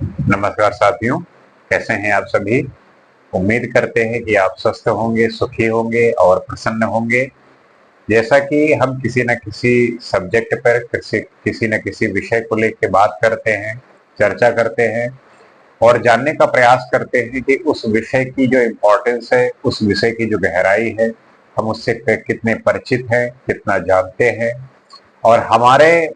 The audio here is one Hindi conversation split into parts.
नमस्कार साथियों, कैसे हैं आप सभी। उम्मीद करते हैं कि आप स्वस्थ होंगे, सुखी होंगे और प्रसन्न होंगे। जैसा कि हम किसी न किसी सब्जेक्ट पर किसी न किसी विषय को लेकर बात करते हैं, चर्चा करते हैं और जानने का प्रयास करते हैं कि उस विषय की जो इम्पोर्टेंस है, उस विषय की जो गहराई है, हम उससे कितने परिचित हैं, कितना जानते हैं और हमारे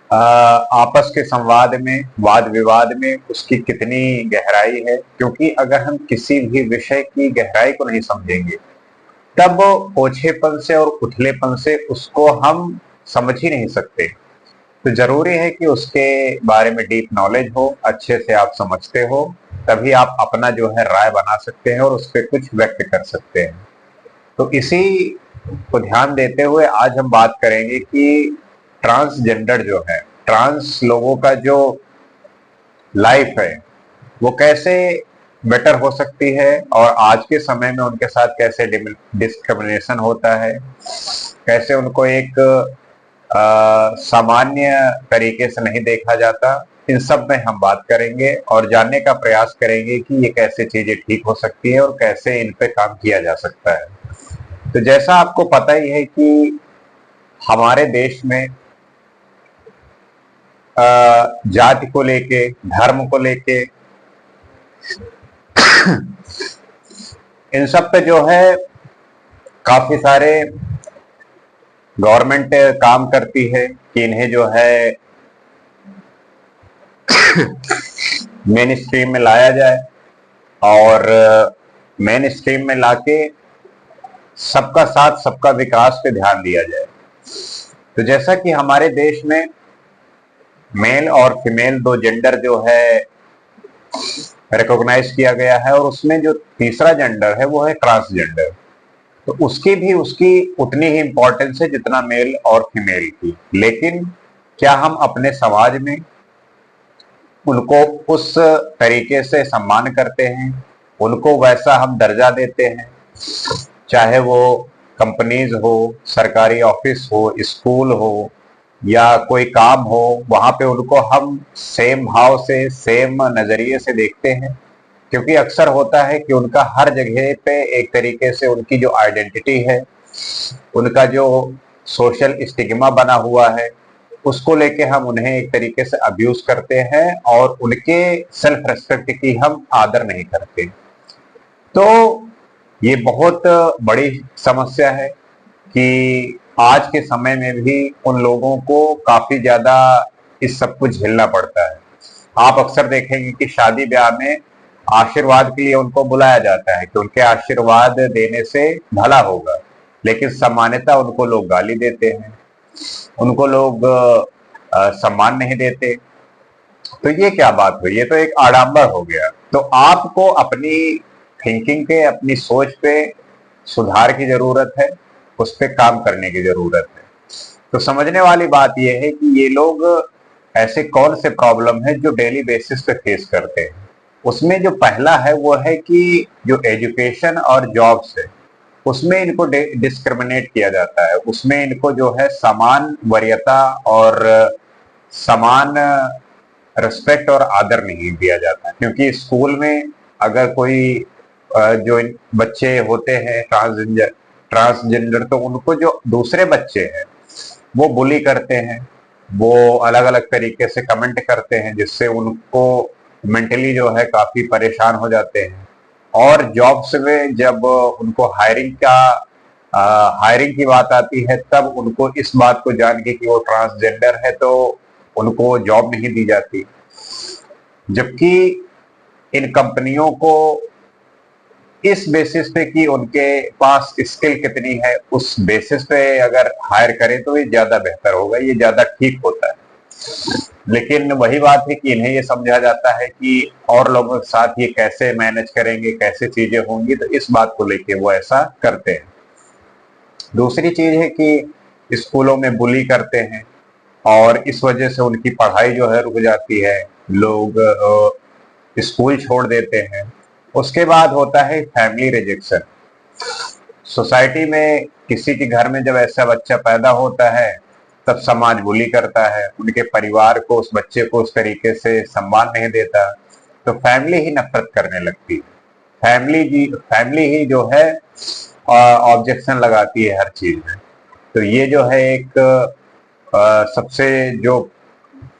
आपस के संवाद में, वाद विवाद में उसकी कितनी गहराई है। क्योंकि अगर हम किसी भी विषय की गहराई को नहीं समझेंगे, तब ओछेपन से और उथलेपन से उसको हम समझ ही नहीं सकते। तो जरूरी है कि उसके बारे में डीप नॉलेज हो, अच्छे से आप समझते हो, तभी आप अपना जो है राय बना सकते हैं और उस पर कुछ व्यक्त कर सकते हैं। तो इसी को ध्यान देते हुए आज हम बात करेंगे कि ट्रांसजेंडर जो है, ट्रांस लोगों का जो लाइफ है वो कैसे बेटर हो सकती है और आज के समय में उनके साथ कैसे डिस्क्रिमिनेशन होता है, कैसे उनको एक सामान्य तरीके से नहीं देखा जाता। इन सब में हम बात करेंगे और जानने का प्रयास करेंगे कि ये कैसे चीजें ठीक हो सकती है और कैसे इन पे काम किया जा सकता है। तो जैसा आपको पता ही है कि हमारे देश में जाति को लेके, धर्म को लेके, इन सब पे जो है काफी सारे गवर्नमेंट काम करती है कि इन्हें जो है मेन स्ट्रीम में लाया जाए और मेन स्ट्रीम में लाके सबका साथ सबका विकास पे ध्यान दिया जाए। तो जैसा कि हमारे देश में मेल और फीमेल दो जेंडर जो है रिकॉग्नाइज किया गया है और उसमें जो तीसरा जेंडर है वो है ट्रांसजेंडर। तो उसकी भी उसकी उतनी ही इंपॉर्टेंस है जितना मेल और फीमेल की। लेकिन क्या हम अपने समाज में उनको उस तरीके से सम्मान करते हैं, उनको वैसा हम दर्जा देते हैं? चाहे वो कंपनीज हो, सरकारी ऑफिस हो, स्कूल हो या कोई काम हो, वहां पे उनको हम सेम भाव से, सेम नजरिए से देखते हैं? क्योंकि अक्सर होता है कि उनका हर जगह पे एक तरीके से उनकी जो आइडेंटिटी है, उनका जो सोशल स्टिग्मा बना हुआ है, उसको लेके हम उन्हें एक तरीके से अब्यूज करते हैं और उनके सेल्फ रेस्पेक्ट की हम आदर नहीं करते। तो ये बहुत बड़ी समस्या है कि आज के समय में भी उन लोगों को काफी ज्यादा इस सब कुछ झेलना पड़ता है। आप अक्सर देखेंगे कि शादी ब्याह में आशीर्वाद के लिए उनको बुलाया जाता है कि उनके आशीर्वाद देने से भला होगा, लेकिन सामान्यतः उनको लोग गाली देते हैं, उनको लोग सम्मान नहीं देते। तो ये क्या बात हुई? ये तो एक आडंबर हो गया। तो आपको अपनी थिंकिंग पे, अपनी सोच पे सुधार की जरूरत है, उस पे काम करने की जरूरत है। तो समझने वाली बात यह है कि ये लोग ऐसे कौन से प्रॉब्लम है जो डेली बेसिस पे फेस करते हैं। उसमें जो पहला है वो है कि जो एजुकेशन और जॉब्स है, उसमें इनको डिस्क्रिमिनेट किया जाता है। उसमें इनको जो है समान वरीयता और समान रिस्पेक्ट और आदर नहीं दिया जाता। क्योंकि स्कूल में अगर कोई जो बच्चे होते हैं ट्रांसजेंडर, तो उनको जो दूसरे बच्चे हैं वो बुली करते हैं, वो अलग अलग तरीके से कमेंट करते हैं, जिससे उनको मेंटली जो है काफी परेशान हो जाते हैं। और जॉब्स में जब उनको हायरिंग की बात आती है, तब उनको इस बात को जान के कि वो ट्रांसजेंडर है तो उनको जॉब नहीं दी जाती। जबकि इन कंपनियों को इस बेसिस पे कि उनके पास स्किल कितनी है, उस बेसिस पे अगर हायर करें तो ये ज्यादा बेहतर होगा, ये ज्यादा ठीक होता है। लेकिन वही बात है कि इन्हें ये समझा जाता है कि और लोगों के साथ ये कैसे मैनेज करेंगे, कैसे चीजें होंगी, तो इस बात को लेके वो ऐसा करते हैं। दूसरी चीज है कि स्कूलों में बुली करते हैं और इस वजह से उनकी पढ़ाई जो है रुक जाती है, लोग स्कूल छोड़ देते हैं। उसके बाद होता है फैमिली रिजेक्शन। सोसाइटी में किसी के घर में जब ऐसा बच्चा पैदा होता है तब समाज बुली करता है, उनके परिवार को, उस बच्चे को उस तरीके से सम्मान नहीं देता, तो फैमिली ही नफरत करने लगती है। फैमिली ही जो है ऑब्जेक्शन लगाती है हर चीज में। तो ये जो है एक सबसे जो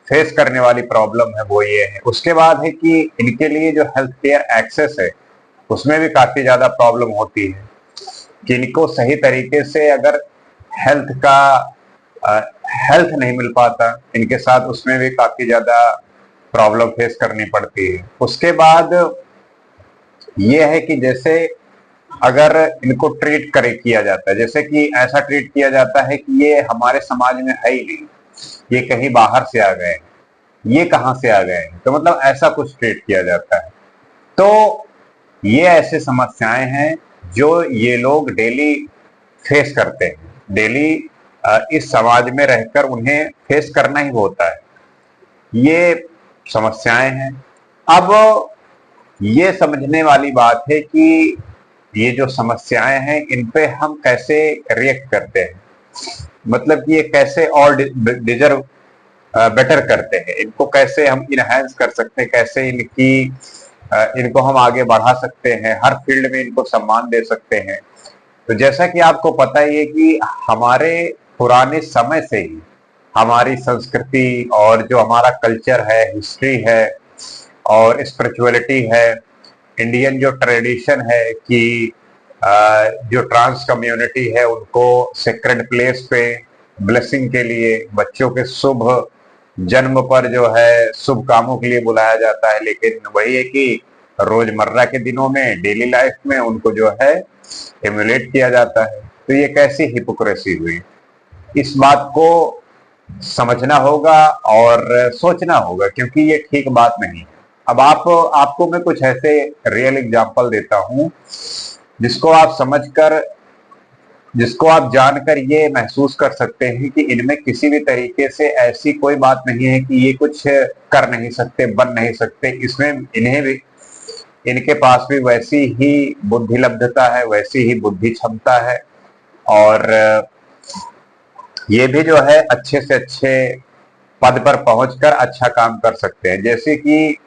फेस करने वाली प्रॉब्लम है वो ये है। उसके बाद है कि इनके लिए जो हेल्थ केयर एक्सेस है उसमें भी काफी ज्यादा प्रॉब्लम होती है कि इनको सही तरीके से अगर हेल्थ का हेल्थ नहीं मिल पाता इनके साथ, उसमें भी काफी ज्यादा प्रॉब्लम फेस करनी पड़ती है। उसके बाद ये है कि जैसे अगर इनको ट्रीट करे किया जाता है, जैसे कि ऐसा ट्रीट किया जाता है कि ये हमारे समाज में है ही नहीं, ये कहीं बाहर से आ गए हैं, ये कहां से आ गए हैं, तो मतलब ऐसा कुछ ट्रीट किया जाता है। तो ये ऐसे समस्याएं हैं जो ये लोग डेली फेस करते हैं, डेली इस समाज में रहकर उन्हें फेस करना ही होता है। ये समस्याएं हैं। अब ये समझने वाली बात है कि ये जो समस्याएं हैं इन पे हम कैसे रिएक्ट करते हैं, मतलब कि ये कैसे और डिजर्व बेटर करते हैं, इनको कैसे हम इनहेंस कर सकते हैं, कैसे इनको हम आगे बढ़ा सकते हैं, हर फील्ड में इनको सम्मान दे सकते हैं। तो जैसा कि आपको पता ही है कि हमारे पुराने समय से ही हमारी संस्कृति और जो हमारा कल्चर है, हिस्ट्री है और स्पिरिचुअलिटी है, इंडियन जो ट्रेडिशन है कि जो ट्रांस कम्युनिटी है उनको सेक्रेड प्लेस पे ब्लेसिंग के लिए, बच्चों के शुभ जन्म पर जो है शुभ कामों के लिए बुलाया जाता है, लेकिन वही है कि रोजमर्रा के दिनों में, डेली लाइफ में उनको जो है इम्यूलेट किया जाता है। तो ये कैसी हिपोक्रेसी हुई, इस बात को समझना होगा और सोचना होगा, क्योंकि ये ठीक बात नहीं है। अब आपको मैं कुछ ऐसे रियल एग्जांपल देता हूं जिसको आप जानकर ये महसूस कर सकते हैं कि इनमें किसी भी तरीके से ऐसी कोई बात नहीं है कि ये कुछ कर नहीं सकते, बन नहीं सकते। इसमें इनके पास भी वैसी ही बुद्धिलब्धता है, वैसी ही बुद्धि क्षमता है, और ये भी जो है अच्छे से अच्छे पद पर पहुंचकर अच्छा काम कर सकते हैं। जैसे कि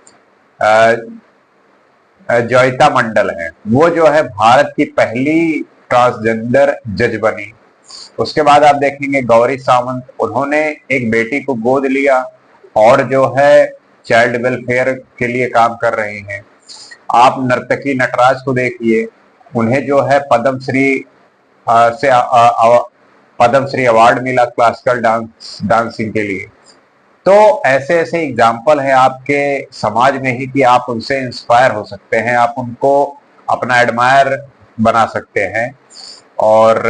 जॉयता मंडल है, वो जो है भारत की पहली ट्रांसजेंडर जज बनी। उसके बाद आप देखेंगे गौरी सावंत, उन्होंने एक बेटी को गोद लिया और जो है चाइल्ड वेलफेयर के लिए काम कर रही हैं। आप नर्तकी नटराज को देखिए, उन्हें जो है पद्म श्री अवार्ड मिला क्लासिकल डांसिंग के लिए। तो ऐसे ऐसे एग्जाम्पल है आपके समाज में ही कि आप उनसे इंस्पायर हो सकते हैं, आप उनको अपना एडमायर बना सकते हैं और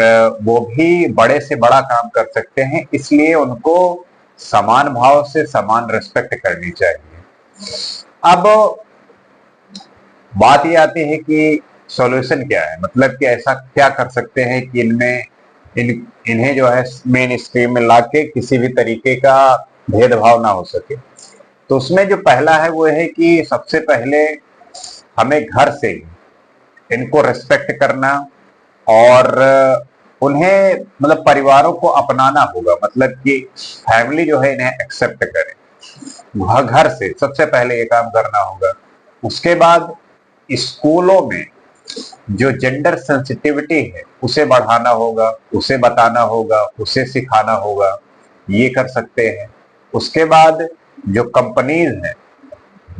वो भी बड़े से बड़ा काम कर सकते हैं। इसलिए उनको समान भाव से समान रिस्पेक्ट करनी चाहिए। अब बात ये आती है कि सॉल्यूशन क्या है, मतलब कि ऐसा क्या कर सकते हैं कि इन्हें जो है मेन स्ट्रीम में लाके किसी भी तरीके का भेदभाव ना हो सके। तो उसमें जो पहला है वो है कि सबसे पहले हमें घर से इनको रिस्पेक्ट करना और उन्हें मतलब परिवारों को अपनाना होगा, मतलब कि फैमिली जो है इन्हें एक्सेप्ट करे, घर से सबसे पहले ये काम करना होगा। उसके बाद स्कूलों में जो जेंडर सेंसिटिविटी है उसे बढ़ाना होगा, उसे बताना होगा, उसे सिखाना होगा, ये कर सकते हैं। उसके बाद जो कंपनीज हैं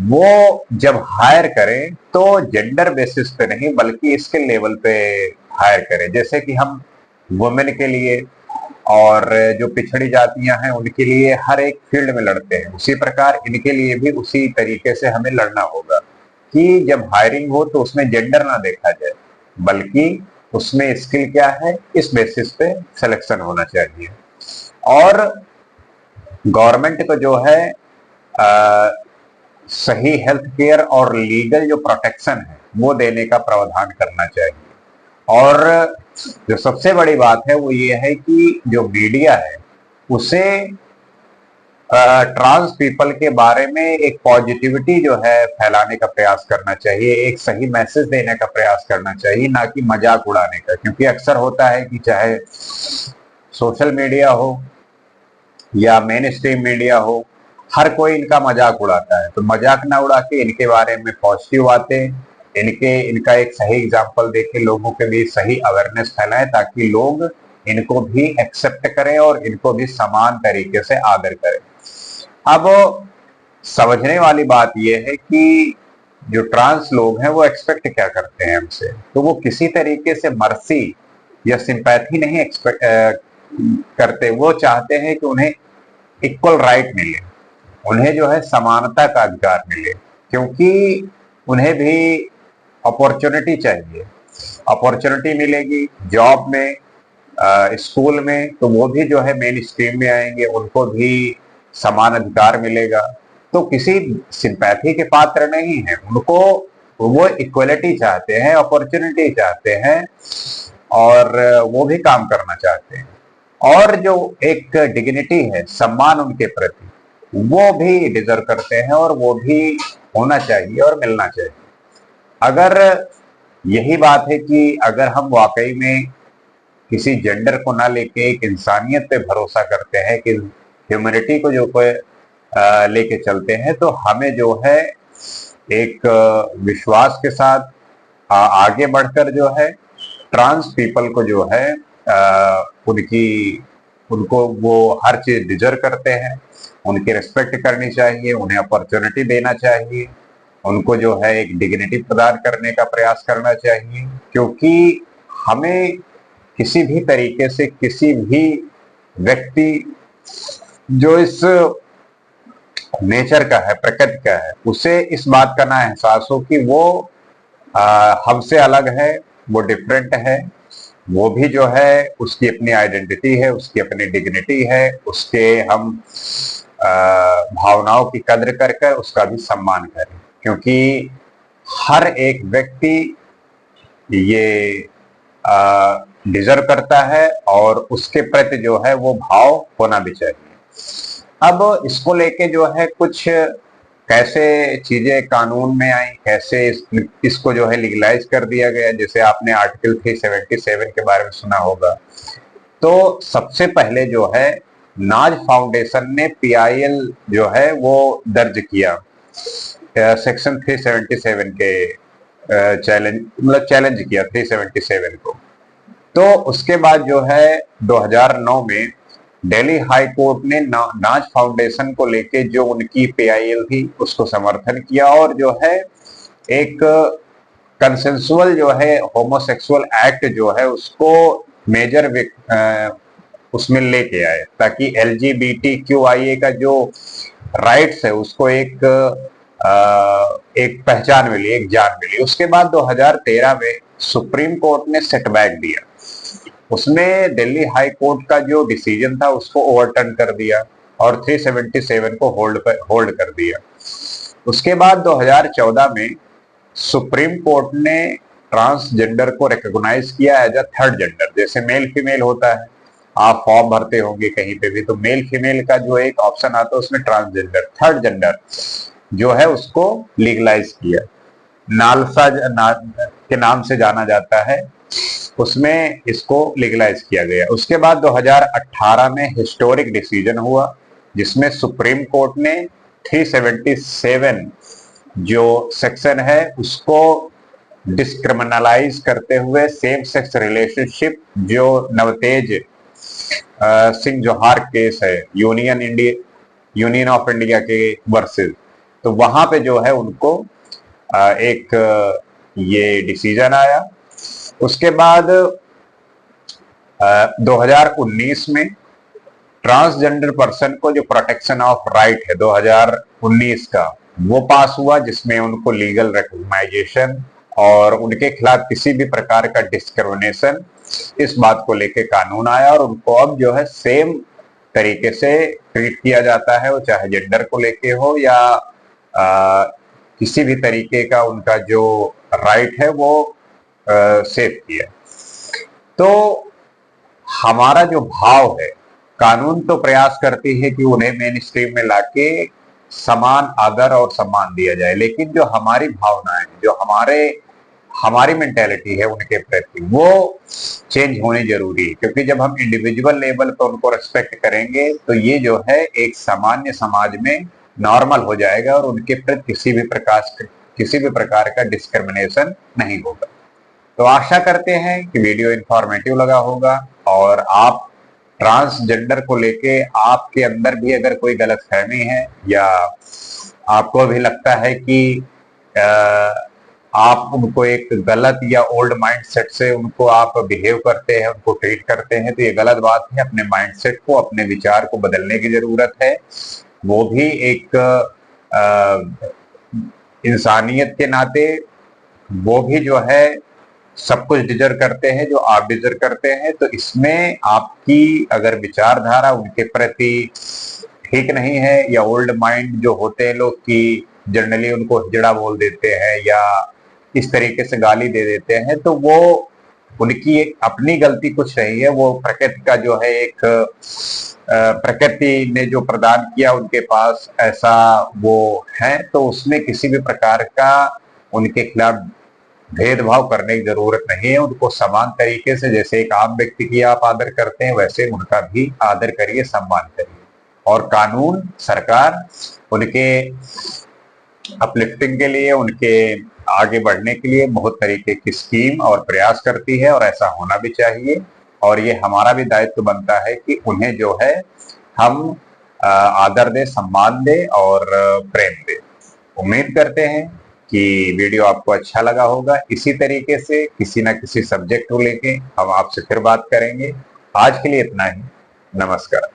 वो जब हायर करें तो जेंडर बेसिस पे नहीं बल्कि इसके लेवल पे हायर करें, जैसे कि हम वुमेन के लिए और जो पिछड़ी जातियां हैं उनके लिए हर एक फील्ड में लड़ते हैं, उसी प्रकार इनके लिए भी उसी तरीके से हमें लड़ना होगा कि जब हायरिंग हो तो उसमें जेंडर ना देखा जाए बल्कि उसमें स्किल क्या है इस बेसिस पे सिलेक्शन होना चाहिए। और गवर्नमेंट को जो है सही हेल्थ केयर और लीगल जो प्रोटेक्शन है वो देने का प्रावधान करना चाहिए। और जो सबसे बड़ी बात है वो ये है कि जो मीडिया है उसे ट्रांस पीपल के बारे में एक पॉजिटिविटी जो है फैलाने का प्रयास करना चाहिए, एक सही मैसेज देने का प्रयास करना चाहिए, ना कि मजाक उड़ाने का। क्योंकि अक्सर होता है कि चाहे सोशल मीडिया हो या मेन स्ट्रीम मीडिया हो, हर कोई इनका मजाक उड़ाता है। तो मजाक ना उड़ा के इनके बारे में पॉजिटिव बातें, इनका एक सही एग्जाम्पल देके लोगों के बीच सही अवेयरनेस फैलाएं, ताकि लोग इनको भी एक्सेप्ट करें और इनको भी समान तरीके से आदर करें। अब समझने वाली बात यह है कि जो ट्रांस लोग हैं वो एक्सपेक्ट क्या करते हैं हमसे। तो वो किसी तरीके से मर्सी या सिंपैथी नहीं एक्सपेक्ट करते। वो चाहते हैं कि उन्हें इक्वल राइट मिले, उन्हें जो है समानता का अधिकार मिले, क्योंकि उन्हें भी अपॉर्चुनिटी चाहिए। अपॉर्चुनिटी मिलेगी जॉब में, स्कूल में, तो वो भी जो है मेन स्ट्रीम में आएंगे, उनको भी समान अधिकार मिलेगा। तो किसी सिंपैथी के पात्र नहीं है, उनको वो इक्वलिटी चाहते हैं, अपॉर्चुनिटी चाहते हैं, और वो भी काम करना चाहते हैं। और जो एक डिग्निटी है, सम्मान उनके प्रति, वो भी डिजर्व करते हैं, और वो भी होना चाहिए और मिलना चाहिए। अगर यही बात है कि अगर हम वाकई में किसी जेंडर को ना लेके एक इंसानियत पे भरोसा करते हैं, कि ह्यूमैनिटी को जो कोई लेके चलते हैं, तो हमें जो है एक विश्वास के साथ आगे बढ़कर जो है ट्रांस पीपल को जो है उनको वो हर चीज डिजर्व करते हैं, उनकी रिस्पेक्ट करनी चाहिए, उन्हें अपॉर्चुनिटी देना चाहिए, उनको जो है एक डिग्निटी प्रदान करने का प्रयास करना चाहिए। क्योंकि हमें किसी भी तरीके से किसी भी व्यक्ति जो इस नेचर का है, प्रकृति का है, उसे इस बात का ना एहसास हो कि वो हमसे अलग है, वो डिफरेंट है, वो भी जो है उसकी अपनी आइडेंटिटी है, उसकी अपनी डिग्निटी है, उसके हम भावनाओं की कद्र कर कर उसका भी सम्मान करें। क्योंकि हर एक व्यक्ति ये डिजर्व करता है, और उसके प्रति जो है वो भाव होना भी चाहिए। अब इसको लेके जो है कुछ कैसे चीजें कानून में आई, कैसे इसको जो है लीगलाइज कर दिया गया, जैसे आपने आर्टिकल 377 के बारे में सुना होगा। तो सबसे पहले जो है नाज फाउंडेशन ने पीआईएल जो है वो दर्ज किया सेक्शन 377 के चैलेंज किया 377 को। तो उसके बाद जो है 2009 में दिल्ली हाई कोर्ट ने नाज फाउंडेशन को लेके जो उनकी पीआईएल थी उसको समर्थन किया, और जो है एक कंसेंसुअल जो है होमोसेक्सुअल एक्ट जो है उसको मेजर उसमें लेके आए, ताकि LGBTQIA का जो राइट्स है उसको एक पहचान मिली, एक जान मिली। उसके बाद 2013 में सुप्रीम कोर्ट ने सेटबैक दिया, उसमें दिल्ली हाई कोर्ट का जो डिसीजन था उसको ओवरटर्न कर दिया और 377 को होल्ड कर दिया। उसके बाद 2014 में सुप्रीम कोर्ट ने ट्रांसजेंडर को रिकॉग्नाइज किया एज अ थर्ड जेंडर। जैसे मेल फीमेल होता है, आप फॉर्म भरते होंगे कहीं पे भी, तो मेल फीमेल का जो एक ऑप्शन आता है उसमें ट्रांसजेंडर, थर्ड जेंडर जो है उसको लीगलाइज किया। नालसा के नाम से जाना जाता है, उसमें इसको लीगलाइज किया गया। उसके बाद 2018 में हिस्टोरिक डिसीजन हुआ, जिसमें सुप्रीम कोर्ट ने 377 जो सेक्शन है उसको डिस्क्रिमिनलाइज करते हुए सेम सेक्स रिलेशनशिप, जो नवतेज सिंह जोहार केस है यूनियन ऑफ इंडिया के वर्सेस, तो वहां पे जो है उनको एक ये डिसीजन आया। उसके बाद 2019 में ट्रांसजेंडर पर्सन को जो प्रोटेक्शन ऑफ राइट है 2019 का, वो पास हुआ, जिसमें उनको लीगल रिकॉग्नाइजेशन और उनके खिलाफ किसी भी प्रकार का डिस्क्रिमिनेशन, इस बात को लेके कानून आया, और उनको अब जो है सेम तरीके से ट्रीट किया जाता है, वो चाहे जेंडर को लेके हो या किसी भी तरीके का उनका जो राइट है वो सेव किया। तो हमारा जो भाव है, कानून तो प्रयास करती है कि उन्हें मेन स्ट्रीम में लाके समान आदर और सम्मान दिया जाए, लेकिन जो हमारी भावनाएं, जो हमारी मेंटेलिटी है उनके प्रति वो चेंज होनी जरूरी है, क्योंकि जब हम इंडिविजुअल लेवल पर उनको रेस्पेक्ट करेंगे तो ये जो है एक सामान्य समाज में नॉर्मल हो जाएगा और उनके प्रति किसी भी प्रकार का डिस्क्रिमिनेशन नहीं होगा। तो आशा करते हैं कि वीडियो इंफॉर्मेटिव लगा होगा और आप ट्रांसजेंडर को लेके आपके अंदर भी अगर कोई गलतफहमी है या आपको भी लगता है कि आप उनको एक गलत या ओल्ड माइंडसेट से उनको आप बिहेव करते हैं, उनको ट्रीट करते हैं, तो ये गलत बात है। अपने माइंडसेट को, अपने विचार को बदलने की जरूरत है। वो भी एक इंसानियत के नाते वो भी जो है सब कुछ डिजर्व करते हैं जो आप डिजर्व करते हैं। तो इसमें आपकी अगर विचारधारा उनके प्रति ठीक नहीं है या ओल्ड माइंड जो होते हैं लोग कि जनरली उनको हिजड़ा बोल देते हैं या इस तरीके से गाली दे देते हैं, तो वो उनकी एक अपनी गलती कुछ नहीं है। वो प्रकृति का जो है एक प्रकृति ने जो प्रदान किया उनके पास ऐसा वो है, तो उसमें किसी भी प्रकार का उनके खिलाफ भेदभाव करने की जरूरत नहीं है। उनको समान तरीके से जैसे एक आम व्यक्ति की आप आदर करते हैं वैसे उनका भी आदर करिए, सम्मान करिए। और कानून, सरकार उनके अपलिफ्टिंग के लिए, उनके आगे बढ़ने के लिए बहुत तरीके की स्कीम और प्रयास करती है और ऐसा होना भी चाहिए। और ये हमारा भी दायित्व बनता है कि उन्हें जो है हम आदर दें, सम्मान दें और प्रेम दें। उम्मीद करते हैं कि वीडियो आपको अच्छा लगा होगा। इसी तरीके से किसी ना किसी सब्जेक्ट को लेके हम आपसे फिर बात करेंगे। आज के लिए इतना ही। नमस्कार।